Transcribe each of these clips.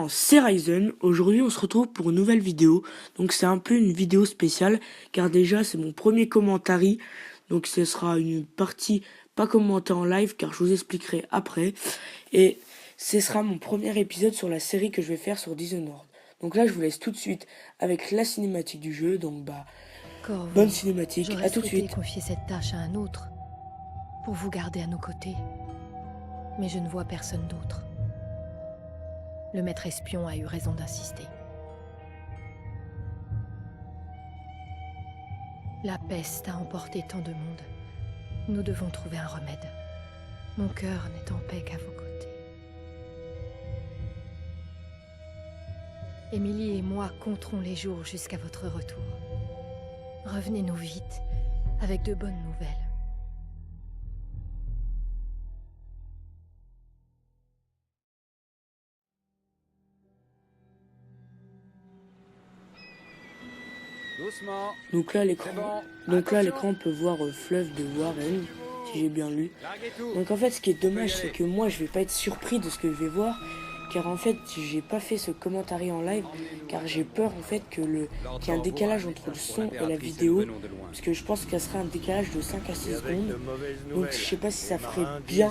Non, c'est Ryzen. Aujourd'hui, on se retrouve pour une nouvelle vidéo. Donc, c'est un peu une vidéo spéciale, car déjà, c'est mon premier commentary. Donc, ce sera une partie pas commentée en live, car je vous expliquerai après. Et ce sera mon premier épisode sur la série que je vais faire sur Dishonored. Donc là, je vous laisse tout de suite avec la cinématique du jeu. Donc, Corvo, bonne cinématique. j'aurais À tout de souhaité suite. confier cette tâche à un autre, pour vous garder à nos côtés. Mais je ne vois personne d'autre. Le maître espion a eu raison d'insister. La peste a emporté tant de monde. Nous devons trouver un remède. Mon cœur n'est en paix qu'à vos côtés. Émilie et moi compterons les jours jusqu'à votre retour. Revenez-nous vite, avec de bonnes nouvelles. Doucement. Donc là, à l'écran, on peut voir fleuve de Warren, si j'ai bien lu. Larguez tout. Donc en fait, ce qui est dommage, c'est que moi, je vais pas être surpris de ce que je vais voir, car en fait, j'ai pas fait ce commentary en live, car j'ai peur en fait qu'il y ait un décalage entre le son et la vidéo, parce que je pense qu'il y sera un décalage de 5 à 6 secondes. Donc je sais pas si ça ferait bien,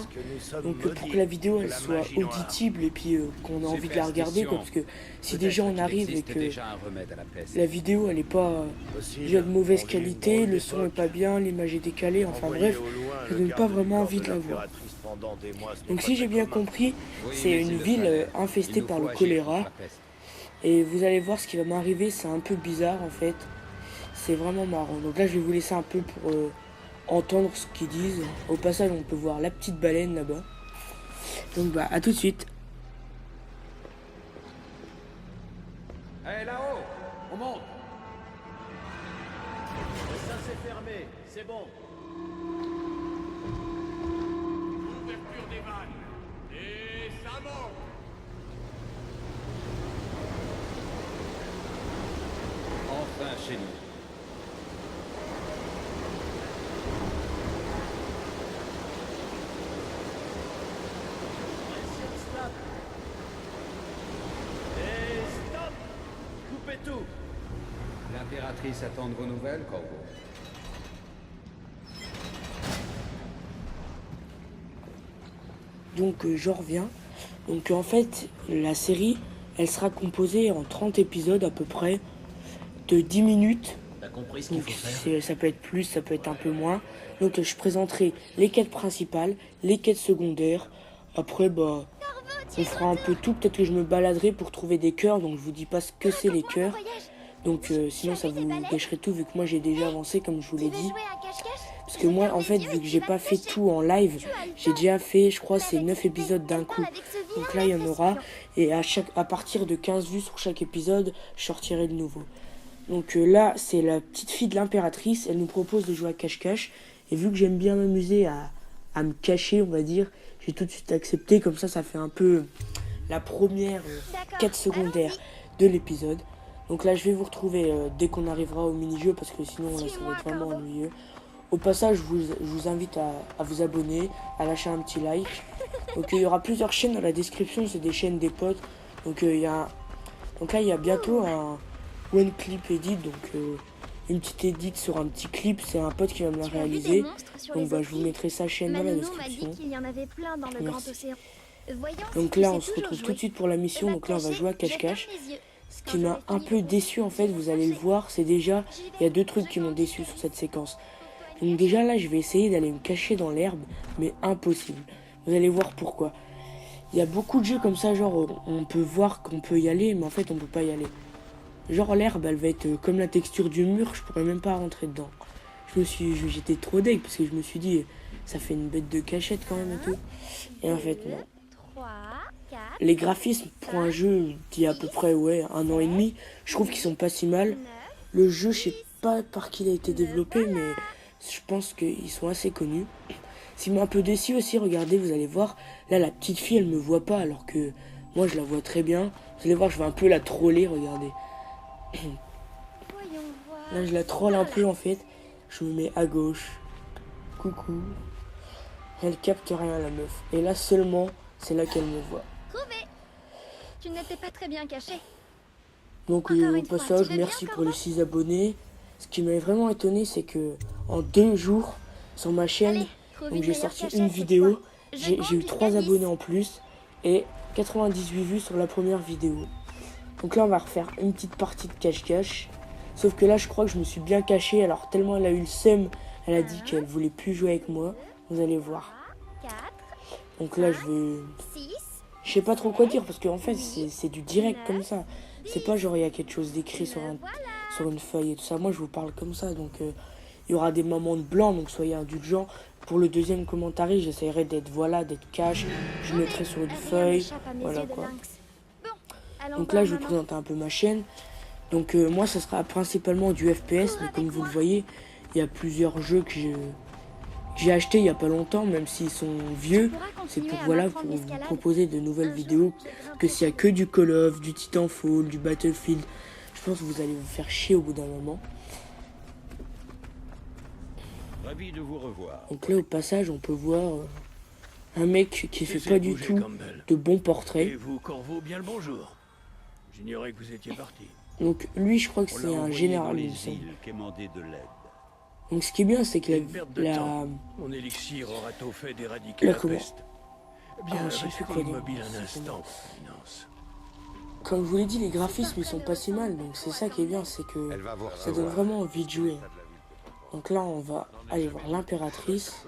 donc pour que la vidéo elle soit audible et puis qu'on ait envie de la regarder, quoi, parce que si déjà on arrive et que la vidéo elle est pas déjà de mauvaise qualité, le son est pas bien, l'image est décalée, enfin bref, ça donne pas vraiment envie de la voir. Donc si j'ai bien compris, c'est une ville infestée par le choléra. Et vous allez voir ce qui va m'arriver, c'est un peu bizarre en fait. C'est vraiment marrant. Donc là je vais vous laisser un peu pour entendre ce qu'ils disent. Au passage on peut voir la petite baleine là-bas. Donc à tout de suite. Hé, là-haut, on monte. Ça c'est fermé, c'est bon. Ouverture des vannes. Et ça monte. Enfin chez nous. Et stop. Coupez tout. L'impératrice attend de vos nouvelles, Corvo. Donc j'en reviens. Donc en fait la série elle sera composée en 30 épisodes à peu près de 10 minutes. Donc ça peut être plus, ça peut être un peu moins. Donc je présenterai les quêtes principales, les quêtes secondaires. Après on fera un peu tout. Peut-être que je me baladerai pour trouver des cœurs. Donc je vous dis pas ce que c'est les cœurs. Donc sinon ça vous gâcherait tout vu que moi j'ai déjà avancé comme je vous l'ai dit. Parce que moi en fait vu que j'ai pas fait tout en live, j'ai déjà fait je crois c'est 9 épisodes d'un coup. Donc là il y en aura. Et à partir de 15 vues sur chaque épisode, je sortirai de nouveau. Donc là, c'est la petite fille de l'impératrice. Elle nous propose de jouer à cache-cache. Et vu que j'aime bien m'amuser à me cacher, on va dire, j'ai tout de suite accepté. Comme ça fait un peu la première quête secondaire de l'épisode. Donc là, je vais vous retrouver dès qu'on arrivera au mini-jeu. Parce que sinon, là, ça va être vraiment ennuyeux. Au passage, je vous invite à vous abonner, à lâcher un petit like. Donc il y aura plusieurs chaînes dans la description. C'est des chaînes des potes. Donc là, il y a bientôt un One Clip Edit, donc une petite edit sur un petit clip, c'est un pote qui va me la réaliser. Donc je vous mettrai sa chaîne dans la description. Donc là on se retrouve tout de suite pour la mission, donc là on va jouer à cache-cache. Ce qui m'a un peu déçu en fait, vous allez le voir, c'est déjà, il y a deux trucs qui m'ont déçu sur cette séquence. Donc déjà là je vais essayer d'aller me cacher dans l'herbe, mais impossible. Vous allez voir pourquoi. Il y a beaucoup de jeux comme ça, genre on peut voir qu'on peut y aller, mais en fait on peut pas y aller. Genre l'herbe elle va être comme la texture du mur, je pourrais même pas rentrer dedans. J'étais trop deg parce que je me suis dit ça fait une bête de cachette quand même et tout. Et en fait non. Les graphismes pour un jeu d'il y a à peu près 1 an et demi, je trouve qu'ils sont pas si mal. Le jeu je sais pas par qui il a été développé mais je pense qu'ils sont assez connus. Ce qui m'a un peu déçu aussi, regardez vous allez voir, là la petite fille elle me voit pas alors que moi je la vois très bien. Vous allez voir je vais un peu la troller, regardez. Là je la troll un peu en fait. Je me mets à gauche. Coucou. Elle capte rien la meuf. Et là seulement c'est là qu'elle me voit. Tu n'étais pas très bien caché. Donc Encore au une fois, passage, tu vas merci bien, pour les Corvo 6 abonnés. Ce qui m'avait vraiment étonné, c'est que en 2 jours, sur ma chaîne, Allez, trouve donc une j'ai meilleure sorti cachette une cette vidéo, fois. Je j'ai compte eu jusqu'à 3 10. abonnés en plus et 98 vues sur la première vidéo. Donc là, on va refaire une petite partie de cache-cache. Sauf que là, je crois que je me suis bien caché. Alors tellement elle a eu le seum, elle a dit qu'elle voulait plus jouer avec moi. Vous allez voir. 4, Donc là, je vais... 6, Je sais pas trop quoi dire parce qu'en fait, c'est du direct comme ça. C'est pas genre il y a quelque chose d'écrit sur une feuille et tout ça. Moi, je vous parle comme ça. Donc il y aura des moments de blanc, donc soyez indulgents. Pour le deuxième commentaire, j'essaierai d'être cash. Je mettrai sur une feuille. Voilà quoi. Donc là, je vous présente un peu ma chaîne. Donc moi, ça sera principalement du FPS, mais comme vous le voyez, il y a plusieurs jeux que j'ai acheté il y a pas longtemps, même s'ils sont vieux. C'est pour voilà pour vous proposer de nouvelles vidéos. Que s'il y a que du Call of, du Titanfall, du Battlefield, je pense que vous allez vous faire chier au bout d'un moment. Ravi de vous revoir. Donc là, au passage, on peut voir un mec qui fait pas du tout de bons portraits. Et vous, Corvo, bien le bonjour. J'ignorais que vous étiez parti. Donc lui, je crois que c'est un général. Donc ce qui est bien, c'est que Mon élixir aura tôt fait d'éradiquer la peste. Eh bien, je sais plus restez quoi dire. immobile un instant, Providence. Comme je vous l'ai dit, les graphismes ils sont pas si mal, donc c'est ça qui est bien, c'est que ça donne vraiment envie de jouer. Donc là, on va aller voir l'impératrice.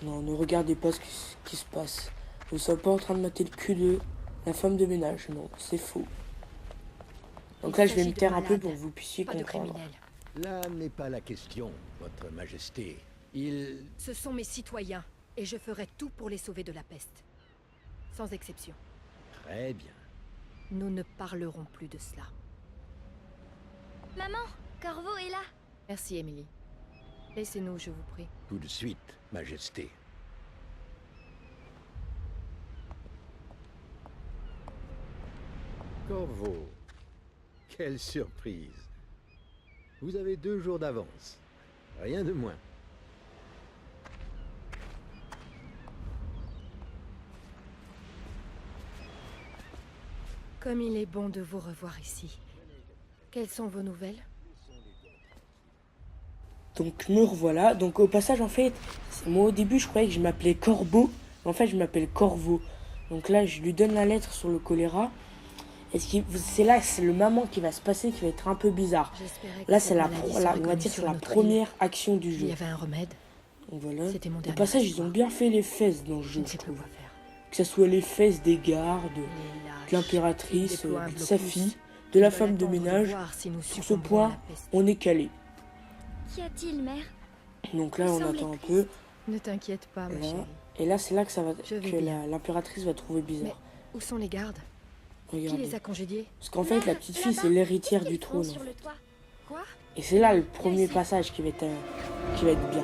Non, ne regardez pas ce qui se passe. Nous ne sommes pas en train de mater le cul de la femme de ménage, non, c'est faux. Donc là, je vais me taire un peu pour que vous puissiez comprendre. Là n'est pas la question, votre majesté. Ce sont mes citoyens, et je ferai tout pour les sauver de la peste. Sans exception. Très bien. Nous ne parlerons plus de cela. Maman, Corvo est là. Merci, Emily. Laissez-nous, je vous prie. Tout de suite, majesté. Corvo, quelle surprise. Vous avez 2 jours d'avance. Rien de moins. Comme il est bon de vous revoir ici. Quelles sont vos nouvelles? Donc me revoilà. Donc au passage, en fait, moi au début, je croyais que je m'appelais Corbeau. Mais en fait, je m'appelle Corvo. Donc là, je lui donne la lettre sur le choléra. Et c'est là, c'est le moment qui va se passer qui va être un peu bizarre. Là, c'est on va dire c'est la première action du jeu. Il y avait un remède. Donc voilà. C'était mon Au dernier passage, espoir. ils ont bien fait les fesses dans le Je jeu, ne je sais pas trouve. quoi faire. Que ce soit les fesses des gardes, Les de lâches, l'impératrice, ils déploient un de sa blocus. fille, de la Ils veulent femme de attendre ménage. voir si nous Sur ce succomberons à point, la peste. on est calé. Qu'y a-t-il, mère? Donc là, on semblez attend un triste. peu. Ne t'inquiète pas, ma Là. chérie. Et là, c'est là que ça va, Je vais que bien. l'impératrice va trouver Mais bizarre. où sont les gardes? Qui Regardez. les a congédiés? Parce qu'en fait, la petite fille, c'est l'héritière du trône. Sur le toit. Quoi? Et c'est là le premier passage qui va être bien.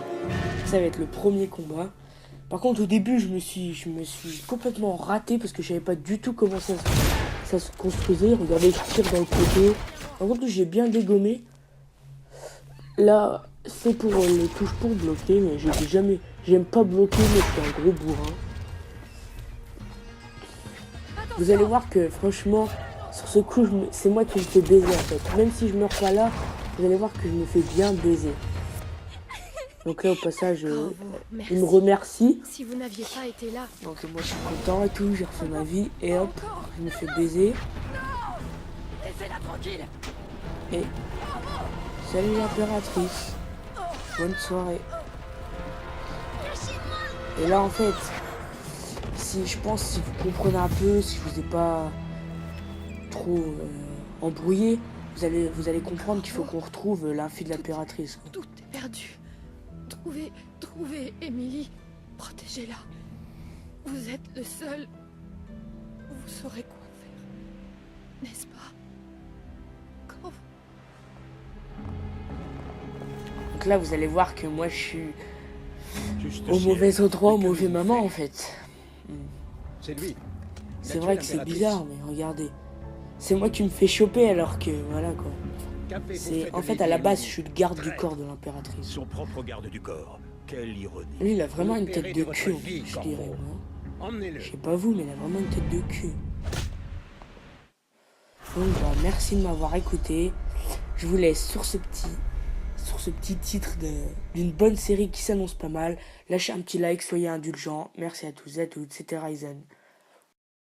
Ça va être le premier combat. Par contre, au début, je me suis complètement raté parce que je savais pas du tout comment ça se construisait. Regardez, je tire dans le côté. Par contre, j'ai bien dégommé. Là, c'est pour les touches pour bloquer, mais j'aime pas bloquer, mais je suis un gros bourrin. Vous allez voir que franchement, sur ce coup, c'est moi qui me fais baiser en fait. Même si je meurs pas là, vous allez voir que je me fais bien baiser. Donc là, au passage, Bravo, il merci. me remercie. Si vous n'aviez pas été là, Donc moi, je suis content et tout, j'ai refait ma vie. Et hop, je me fais baiser. laissez-la tranquille. Et salut l'impératrice. Bonne soirée. Et là, en fait, si vous comprenez un peu, si je vous ai pas trop embrouillé, vous allez comprendre qu'il faut qu'on retrouve la fille de l'impératrice. Tout est perdu. Trouvez Emily. Protégez-la. Vous êtes le seul. Vous saurez quoi faire. N'est-ce pas? Quand Donc là, vous allez voir que moi, je suis au mauvais endroit, au mauvais moment, en fait. C'est lui. C'est vrai que c'est bizarre, mais regardez. C'est moi qui me fais choper alors que, voilà quoi. En fait, à la base, je suis le garde du corps de l'impératrice. Son propre garde du corps. Quelle ironie. Lui, il a vraiment une Libérez tête de de votre cul, vie, je dirais. Corvo. Moi. Emmenez-le. Je sais pas vous, mais il a vraiment une tête de cul. Donc, bah, merci de m'avoir écouté. Je vous laisse sur ce petit titre d'une bonne série qui s'annonce pas mal. Lâchez un petit like, soyez indulgents. Merci à tous et à toutes. C'était Ryzen.